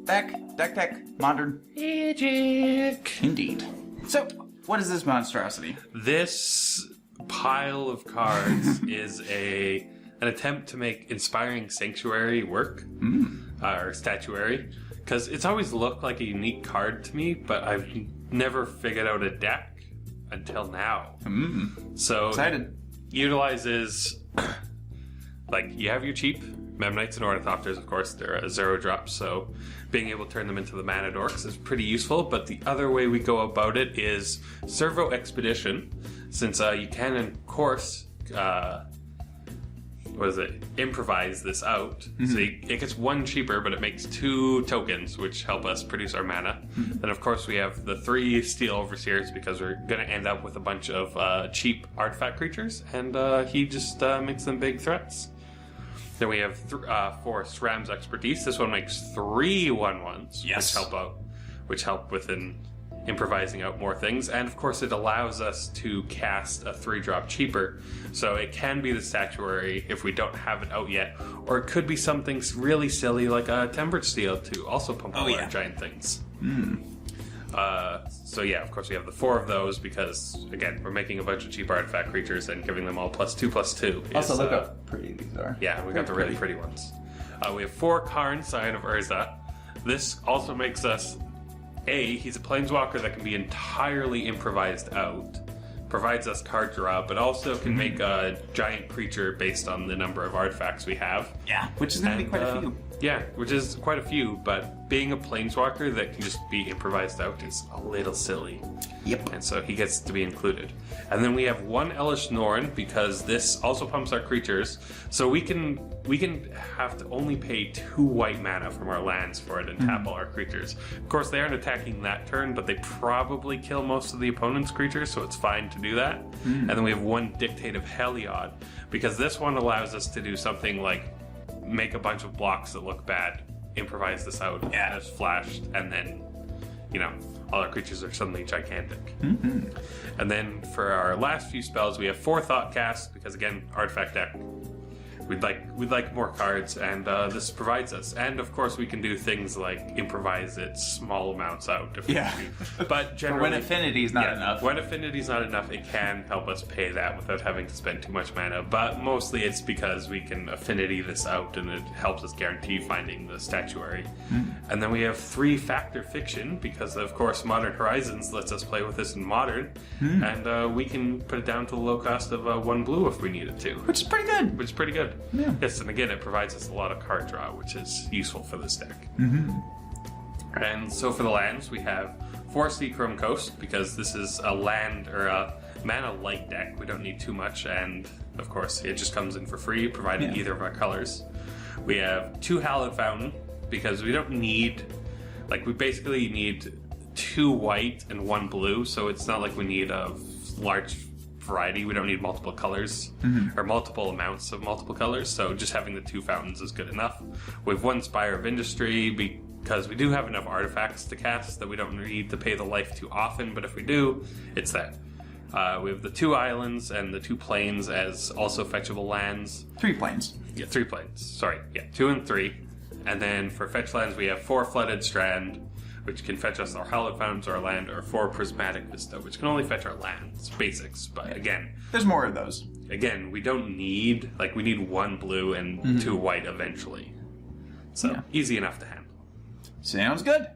Deck tech, modern. Magic. Indeed. So, what is this monstrosity? This pile of cards is an attempt to make Inspiring Statuary work, or Statuary, because it's always looked like a unique card to me, but I've never figured out a deck until now. So Excited. it utilizes, like, you have your cheap Memnites and Ornithopters, of course. They're a 0 drop, so being able to turn them into the Mana Dorks is pretty useful. But the other way we go about it is Servo Expedition, since you can, of course, improvise this out. So it gets 1 cheaper, but it makes 2 tokens, which help us produce our mana. Then, of course, we have the 3 Steel Overseers, because we're going to end up with a bunch of cheap artifact creatures, and he just makes them big threats. Then we have 4 SRAM's Expertise. This one makes 3 1/1s, which help with improvising out more things. And of course, it allows us to cast a 3-drop cheaper. So it can be the Statuary if we don't have it out yet, or it could be something really silly like a Tempered Steel to also pump out our giant things. So yeah, of course we have the 4 of those because, again, we're making a bunch of cheap artifact creatures and giving them all +2/+2. Also, look how pretty these are. Yeah, we got the really pretty ones. We have 4 Karn, Scion of Urza. This also makes us, he's a planeswalker that can be entirely improvised out, provides us card draw, but also can make a giant creature based on the number of artifacts we have. Yeah, which is going to be quite a few. Yeah, which is quite a few, but being a planeswalker that can just be improvised out is a little silly. Yep. And so he gets to be included. And then we have 1 Elish Norn, because this also pumps our creatures, so we can have to only pay 2 white mana from our lands for it and tap all our creatures. Of course, they aren't attacking that turn, but they probably kill most of the opponent's creatures, so it's fine to do that. And then we have 1 Dictate of Heliod, because this one allows us to do something like make a bunch of blocks that look bad, improvise this out as flashed, and then, all our creatures are suddenly gigantic. And then for our last few spells, we have 4 Thoughtcast, because again, artifact deck. We'd like more cards, and this provides us. And of course, we can do things like improvise it small amounts out. If we but generally, when affinity is not enough. When affinity is not enough, it can help us pay that without having to spend too much mana. But mostly, it's because we can affinity this out, and it helps us guarantee finding the Statuary. And then we have 3 Factor Fiction, because of course, Modern Horizons lets us play with this in Modern, and we can put it down to the low cost of 1 blue if we needed to, Which is pretty good. which is pretty good. Yeah. Yes, and again, it provides us a lot of card draw, which is useful for this deck. And so for the lands, we have 4 Seachrome Coast, because this is a land or a mana light deck. We don't need too much, and of course, it just comes in for free, provided either of our colors. We have 2 Hallowed Fountain, because we don't need, we basically need 2 white and 1 blue, so it's not like we need a large variety. We don't need multiple colors or multiple amounts of multiple colors, so just having the 2 fountains is good enough. We have 1 Spire of Industry, because we do have enough artifacts to cast that we don't need to pay the life too often, but if we do, it's that. We have the 2 islands and the 2 plains as also fetchable lands. 3 planes. Yeah, 3 plains. Sorry, 2 and 3. And then for fetch lands, we have 4 Flooded Strand, which can fetch us our Hallowed Fountains or our land, or 4 Prismatic Vista, which can only fetch our lands. Basics, but again... There's more of those. Again, we don't need... we need 1 blue and 2 white eventually. So, easy enough to handle. Sounds good.